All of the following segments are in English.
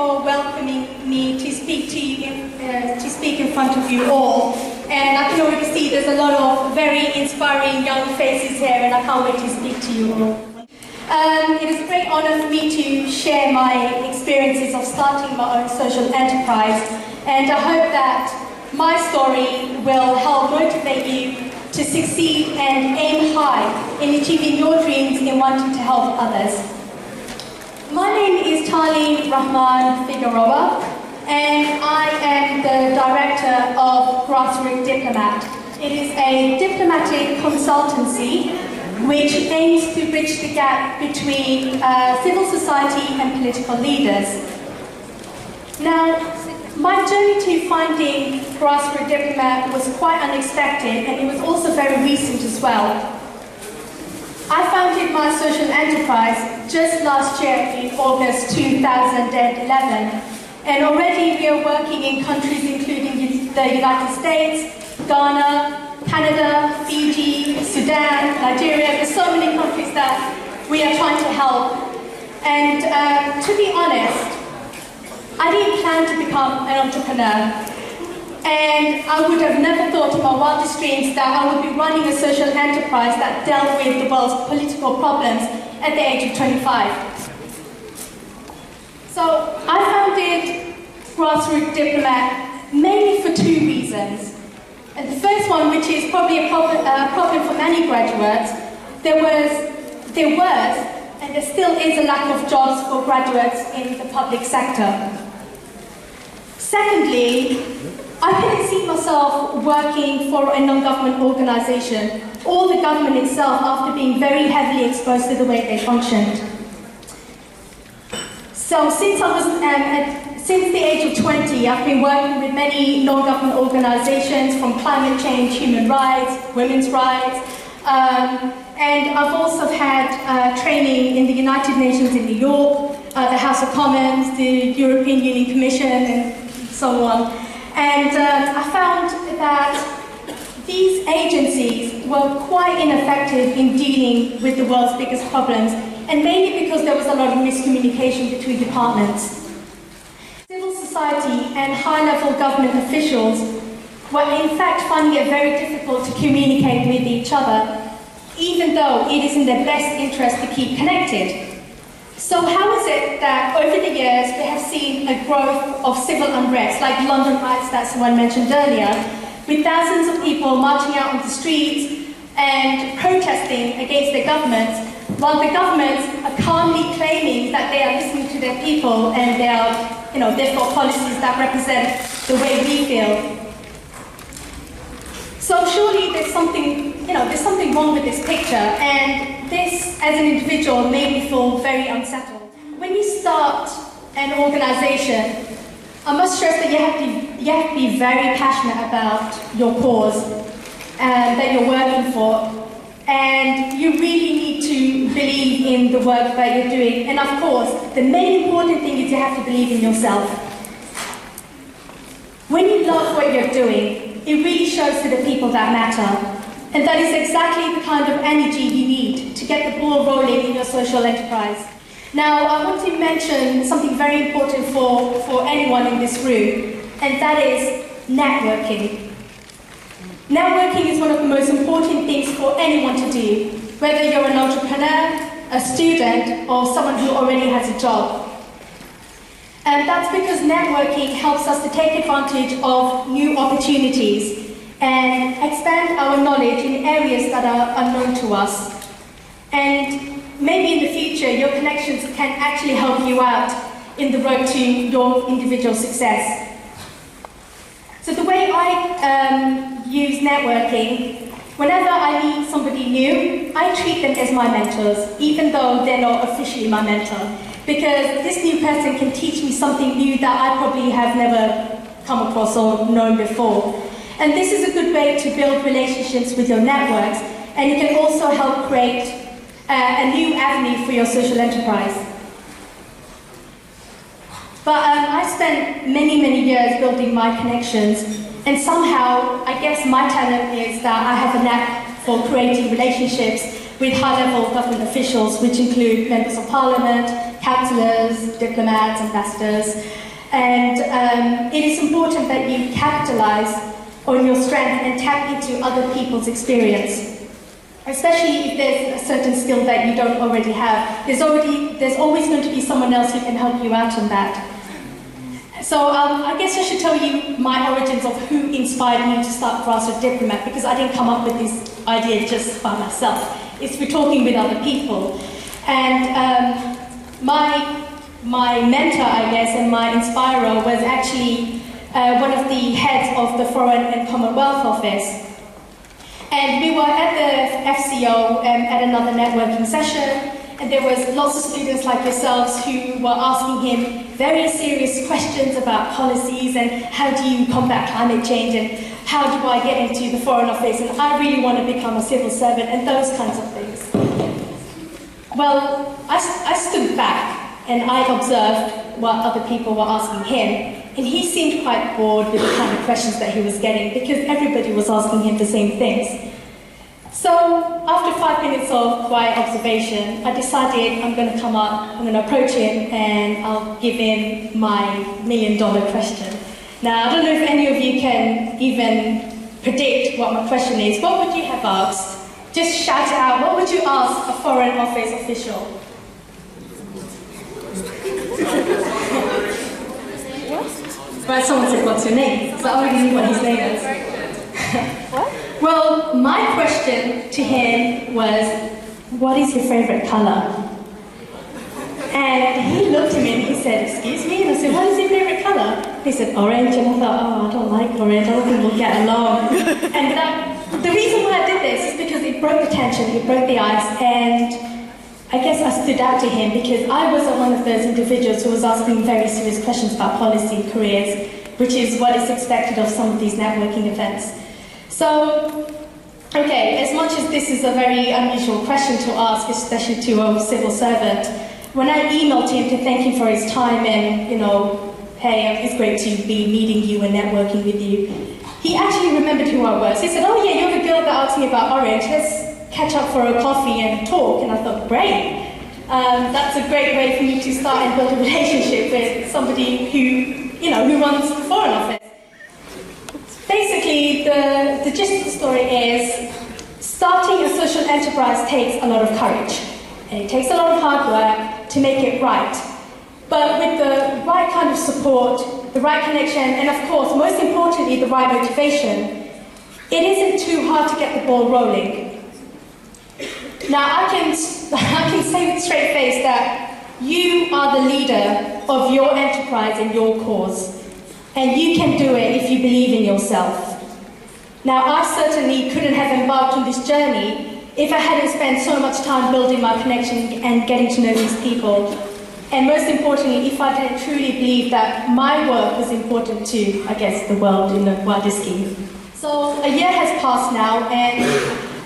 for welcoming me to speak to you, to speak in front of you all. And I can already see there's a lot of very inspiring young faces here, and I can't wait to speak to you all. It is a great honour for me to share my experiences of starting my own social enterprise, and I hope that my story will help motivate you to succeed and aim high in achieving your dreams in wanting to help others. My name is Talyn Rahman-Figueroa, and I am the director of Grassroot Diplomat. It is a diplomatic consultancy which aims to bridge the gap between civil society and political leaders. Now, my journey to finding Grassroot Diplomat was quite unexpected, and it was also very recent as well. I founded my social enterprise just last year in August 2011, and already we are working in countries including the United States, Ghana, Canada, Fiji, Sudan, Nigeria. There's so many countries that we are trying to help. And to be honest, I didn't plan to become an entrepreneur. And I would have never thought in my wildest dreams that I would be running a social enterprise that dealt with the world's political problems at the age of 25. So I founded Grassroot Diplomat mainly for two reasons. And the first one, which is probably a problem for many graduates, there was and there still is a lack of jobs for graduates in the public sector. Secondly, I couldn't see myself working for a non-government organisation or the government itself after being very heavily exposed to the way they functioned. So since the age of 20, I've been working with many non-government organisations, from climate change, human rights, women's rights, and I've also had training in the United Nations in New York, the House of Commons, the European Union Commission, and so on. And I found that these agencies were quite ineffective in dealing with the world's biggest problems, and mainly because there was a lot of miscommunication between departments. Civil society and high-level government officials were in fact finding it very difficult to communicate with each other, even though it is in their best interest to keep connected. So how is it that over the years we have seen a growth of civil unrest, like London riots that someone mentioned earlier, with thousands of people marching out on the streets and protesting against their governments, while the governments are calmly claiming that they are listening to their people and they are, therefore policies that represent the way we feel. So surely there's something wrong with this picture, and this, as an individual, made me feel very unsettled. When you start an organisation, I must stress that you have to be very passionate about your cause that you're working for, and you really need to believe in the work that you're doing. And of course, the main important thing is you have to believe in yourself. When you love what you're doing, it really shows to the people that matter. And that is exactly the kind of energy you need to get the ball rolling in your social enterprise. Now, I want to mention something very important for anyone in this room, and that is networking. Networking is one of the most important things for anyone to do, whether you're an entrepreneur, a student, or someone who already has a job. And that's because networking helps us to take advantage of new opportunities and expand our knowledge in areas that are unknown to us. And maybe in the future, your connections can actually help you out in the road to your individual success. So the way I use networking, whenever I meet somebody new, I treat them as my mentors, even though they're not officially my mentor. Because this new person can teach me something new that I probably have never come across or known before. And this is a good way to build relationships with your networks, and it can also help create a new avenue for your social enterprise. But I spent many years building my connections, and somehow I guess my talent is that I have a knack for creating relationships with high-level government officials, which include members of parliament, councillors, diplomats, ambassadors, and it is important that you capitalise on your strength and tap into other people's experience. Especially if there's a certain skill that you don't already have. There's always going to be someone else who can help you out on that. So I guess I should tell you my origins of who inspired me to start Grassroot Diplomat, because I didn't come up with this idea just by myself. It's through talking with other people. And my mentor, I guess, and my inspirer was actually one of the heads of the Foreign and Commonwealth Office. And we were at the FCO at another networking session, and there was lots of students like yourselves who were asking him very serious questions about policies and how do you combat climate change and how do I get into the Foreign Office and I really want to become a civil servant and those kinds of things. Well, I stood back and I observed what other people were asking him. And he seemed quite bored with the kind of questions that he was getting because everybody was asking him the same things. So after 5 minutes of quiet observation, I decided I'm going to come up, I'm going to approach him and I'll give him my $1 million question. Now, I don't know if any of you can even predict what my question is. What would you have asked? Just shout it out. What would you ask a Foreign Office official? Right, someone said, what's your name? So I already knew what his name is. What? Well, my question to him was, what is your favourite colour? And he looked at me and he said, excuse me? And I said, what is your favourite colour? He said, orange. And I thought, oh, I don't like orange. I don't think we'll get along. And the reason why I did this is because it broke the tension, it broke the ice, and I guess I stood out to him because I wasn't one of those individuals who was asking very serious questions about policy and careers, which is what is expected of some of these networking events. So, okay, as much as this is a very unusual question to ask, especially to a civil servant, when I emailed him to thank him for his time and, you know, hey, it's great to be meeting you and networking with you, he actually remembered who I was. He said, oh yeah, you're the girl that asked me about orange. Let's catch up for a coffee and talk. And I thought, great. That's a great way for me to start and build a relationship with somebody who, you know, who runs the Foreign Office. Basically, the gist of the story is starting a social enterprise takes a lot of courage. And it takes a lot of hard work to make it right. But with the right kind of support, the right connection, and of course, most importantly, the right motivation, it isn't too hard to get the ball rolling. Now, I can say with straight face that you are the leader of your enterprise and your cause. And you can do it if you believe in yourself. Now, I certainly couldn't have embarked on this journey if I hadn't spent so much time building my connection and getting to know these people. And most importantly, if I didn't truly believe that my work was important to, I guess, the world in the wider scheme. So a year has passed now, and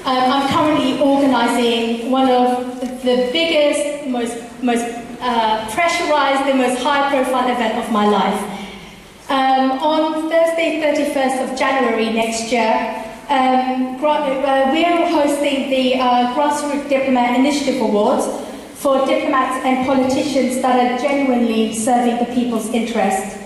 I'm currently organising one of the biggest, most pressurised, and most high-profile event of my life. On Thursday, 31st of January next year, we're hosting the Grassroot Diplomat Initiative Awards for diplomats and politicians that are genuinely serving the people's interest.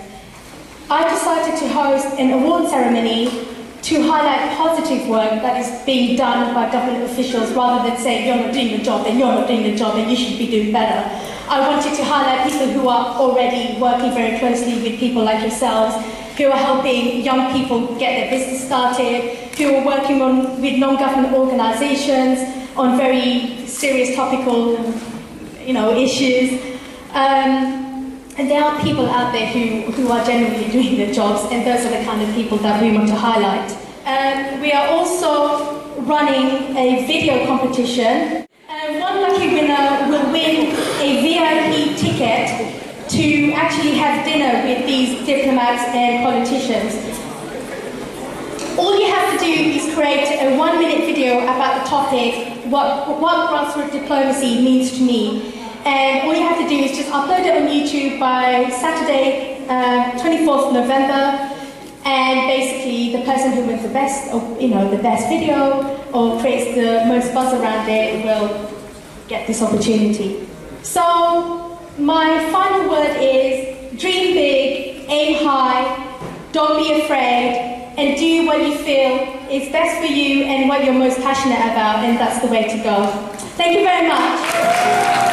I decided to host an award ceremony to highlight positive work that is being done by government officials rather than saying you're not doing the job and you're not doing the job and you should be doing better. I wanted to highlight people who are already working very closely with people like yourselves, who are helping young people get their business started, who are working with non-government organisations on very serious topical, issues. And there are people out there who are genuinely doing their jobs, and those are the kind of people that we want to highlight. We are also running a video competition. One lucky winner will win a VIP ticket to actually have dinner with these diplomats and politicians. All you have to do is create a 1-minute video about the topic, what grassroots diplomacy means to me. And all you have to do is just upload it on YouTube by Saturday, 24th of November. And basically, the person who wins the best, the best video or creates the most buzz around it will get this opportunity. So, my final word is dream big, aim high, don't be afraid, and do what you feel is best for you and what you're most passionate about, and that's the way to go. Thank you very much.